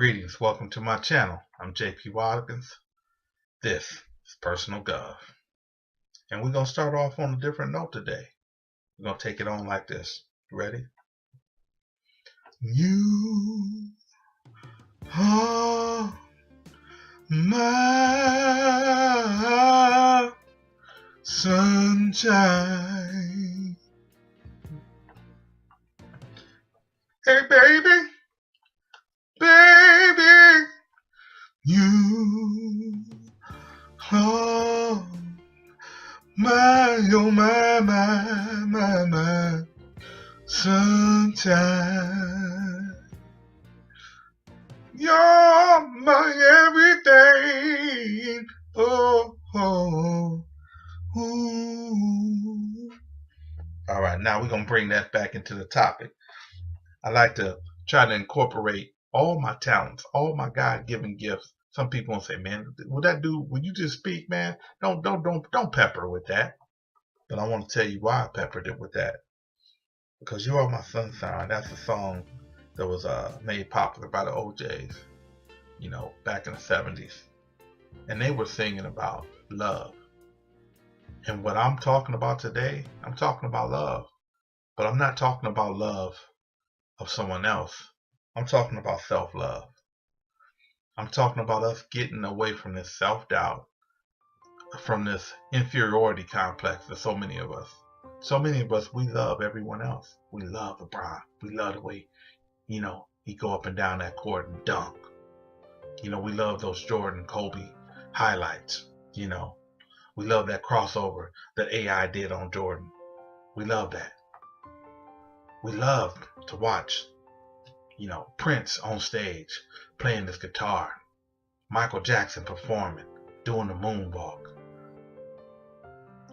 Greetings, welcome to my channel. I'm JP Watkins. This is Personal Gov. And we're going to start off on a different note today. We're going to take it on like this. Ready? You are my sunshine. Hey baby, baby, you are oh my sunshine. You're my everything. Oh, oh, ooh. All right, now we're going to bring that back into the topic. I like to try to incorporate all my talents, all my God-given gifts. Some people will say, man, would you just speak, man? Don't pepper with that. But I want to tell you why I peppered it with that. Because You Are My Sunshine, that's a song that was made popular by the OJs, back in the 70s. And they were singing about love. And what I'm talking about today, I'm talking about love. But I'm not talking about love of someone else. I'm talking about self-love. I'm talking about us getting away from this self-doubt, from this inferiority complex that so many of us, we love everyone else. We love LeBron. We love the way, he go up and down that court and dunk. We love those Jordan, Kobe highlights. We love that crossover that AI did on Jordan. We love that. We love to watch, Prince on stage playing this guitar, Michael Jackson performing, doing the moonwalk.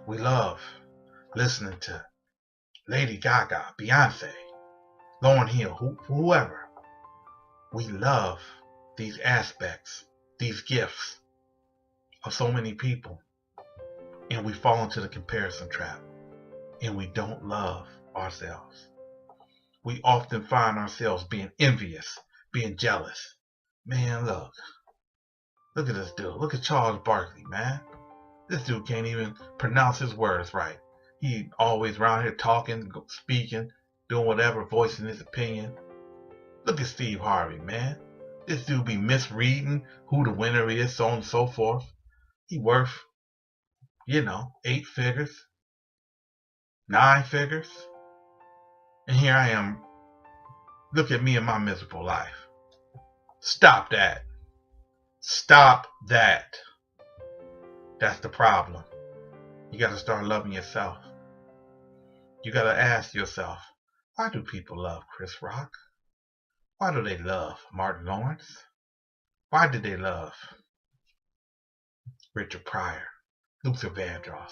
We love listening to Lady Gaga, Beyonce, Lauryn Hill, whoever. We love these aspects, these gifts of so many people, and we fall into the comparison trap, and we don't love ourselves. We often find ourselves being envious, being jealous. Man, look at this dude. Look at Charles Barkley, man. This dude can't even pronounce his words right. He always around here talking, speaking, doing whatever, voicing his opinion. Look at Steve Harvey, man. This dude be misreading who the winner is, so on and so forth. He worth, 8 figures, 9 figures. And here I am. Look at me and my miserable life. Stop that. Stop that. That's the problem. You got to start loving yourself. You got to ask yourself, why do people love Chris Rock? Why do they love Martin Lawrence? Why did they love Richard Pryor, Luther Vandross,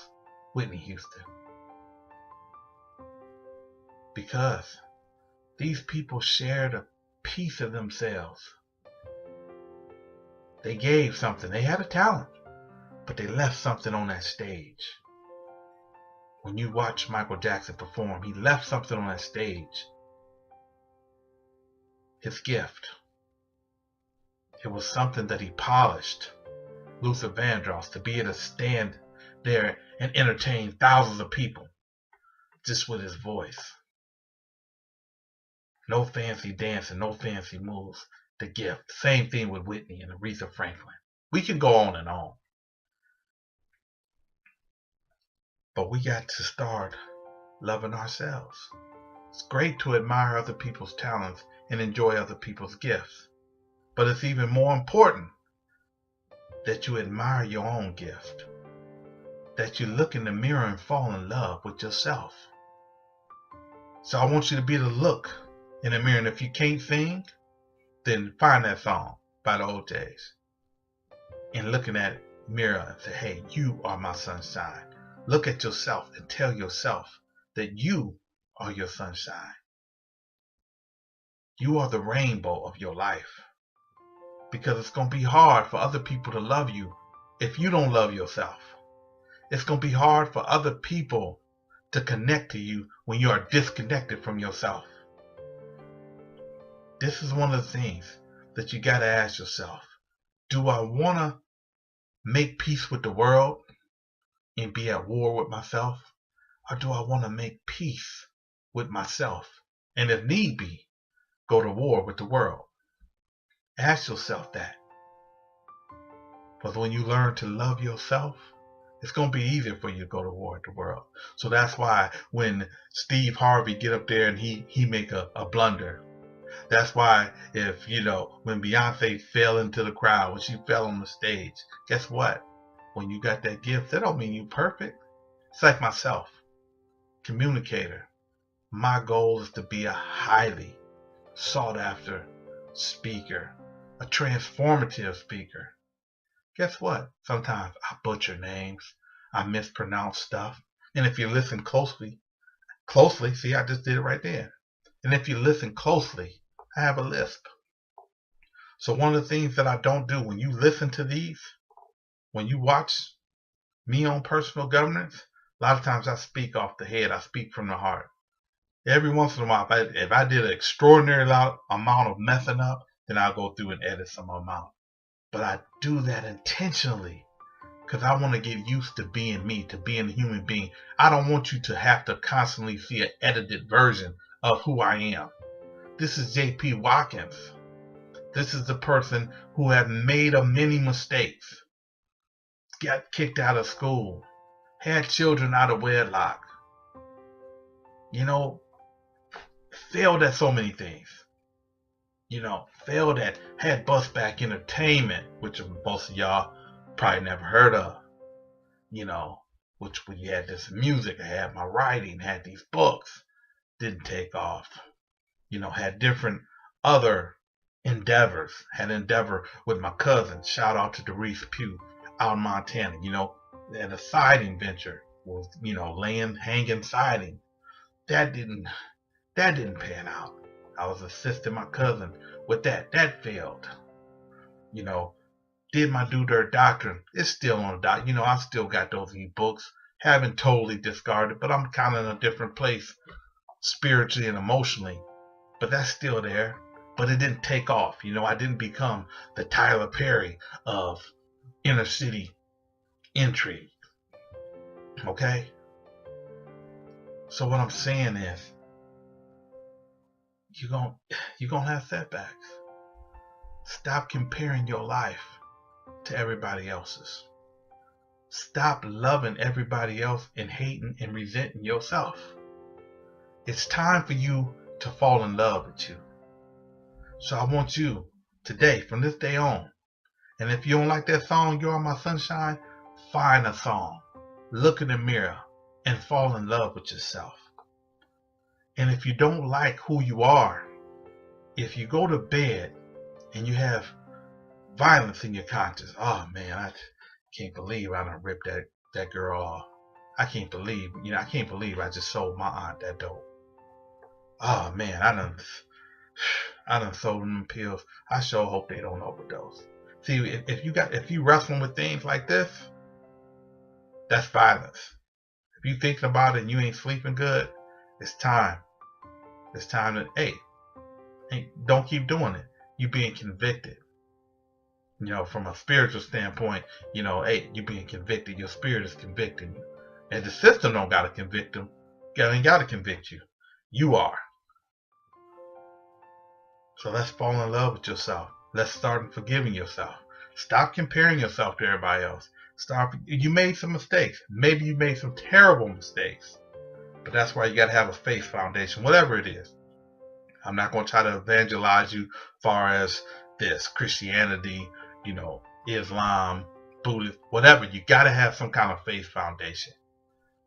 Whitney Houston? Because these people shared a piece of themselves. They gave something. They had a talent, but they left something on that stage. When you watch Michael Jackson perform, he left something on that stage. His gift. It was something that he polished. Luther Vandross, to be able to stand there and entertain thousands of people just with his voice. No fancy dancing, no fancy moves. The gift. Same thing with Whitney and Aretha Franklin. We can go on and on. But we got to start loving ourselves. It's great to admire other people's talents and enjoy other people's gifts. But it's even more important that you admire your own gift. That you look in the mirror and fall in love with yourself. So I want you to be able to look in the mirror, and if you can't sing, then find that song by the OJs and look in that mirror and say, hey, you are my sunshine. Look at yourself and tell yourself that you are your sunshine. You are the rainbow of your life. Because it's going to be hard for other people to love you if you don't love yourself. It's going to be hard for other people to connect to you when you are disconnected from yourself. This is one of the things that you got to ask yourself. Do I want to make peace with the world and be at war with myself? Or do I want to make peace with myself and, if need be, go to war with the world? Ask yourself that. Because when you learn to love yourself, it's going to be easier for you to go to war with the world. So that's why when Steve Harvey get up there and he make a blunder, that's why if, when Beyonce fell into the crowd, when she fell on the stage, guess what? When you got that gift, that don't mean you perfect. It's like myself, communicator. My goal is to be a highly sought after speaker, a transformative speaker. Guess what? Sometimes I butcher names. I mispronounce stuff. And if you listen closely, see, I just did it right there. And if you listen closely, I have a lisp. So one of the things that I don't do when you listen to these, when you watch me on personal governance, a lot of times I speak off the head. I speak from the heart. Every once in a while, if I did an extraordinary amount of messing up, then I'll go through and edit some amount. But I do that intentionally because I want to get used to being me, to being a human being. I don't want you to have to constantly see an edited version of who I am. This is JP Watkins. This is the person who had made many mistakes, got kicked out of school, had children out of wedlock, failed at so many things. Failed at, had bust back entertainment, which most of y'all probably never heard of. Which we had this music, I had my writing, had these books, didn't take off. Had different other endeavors. Had endeavor with my cousin. Shout out to Doris Pugh out in Montana. Had a siding venture. Was, hanging siding. That didn't pan out. I was assisting my cousin with that. That failed. Did my do dirt doctrine. It's still on the doc. I still got those e-books. Haven't totally discarded, but I'm kind of in a different place spiritually and emotionally. But that's still there. But it didn't take off. I didn't become the Tyler Perry of inner city intrigue. Okay? So what I'm saying is, you're gonna have setbacks. Stop comparing your life to everybody else's. Stop loving everybody else and hating and resenting yourself. It's time for you to fall in love with you. So I want you today, from this day on, and if you don't like that song, You're My Sunshine, find a song, look in the mirror, and fall in love with yourself. And if you don't like who you are, if you go to bed and you have violence in your conscience, oh man, I can't believe I done ripped that girl off. I can't believe I just sold my aunt that dope. Oh man, I done sold them pills. I sure hope they don't overdose. See, if you wrestling with things like this, that's violence. If you thinking about it and you ain't sleeping good, it's time. It's time to, hey, don't keep doing it. You being convicted. From a spiritual standpoint, hey, you being convicted. Your spirit is convicting you. And the system don't gotta convict them. Ain't gotta convict you. You are. So let's fall in love with yourself. Let's start forgiving yourself. Stop comparing yourself to everybody else. You made some mistakes. Maybe you made some terrible mistakes. But that's why you got to have a faith foundation, whatever it is. I'm not going to try to evangelize you as far as this, Christianity, Islam, Buddhist, whatever. You got to have some kind of faith foundation.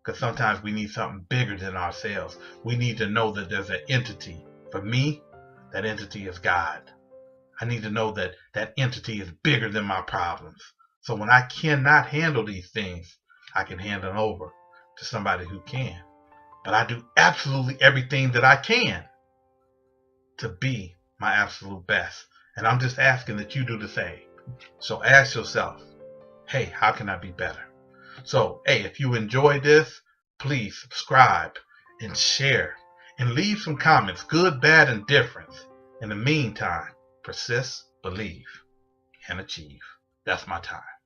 Because sometimes we need something bigger than ourselves. We need to know that there's an entity. For me, that entity is God. I need to know that that entity is bigger than my problems. So when I cannot handle these things, I can hand them over to somebody who can. But I do absolutely everything that I can to be my absolute best. And I'm just asking that you do the same. So ask yourself, hey, how can I be better? So, hey, if you enjoyed this, please subscribe and share and leave some comments, good, bad, and different. In the meantime, persist, believe, and achieve. That's my time.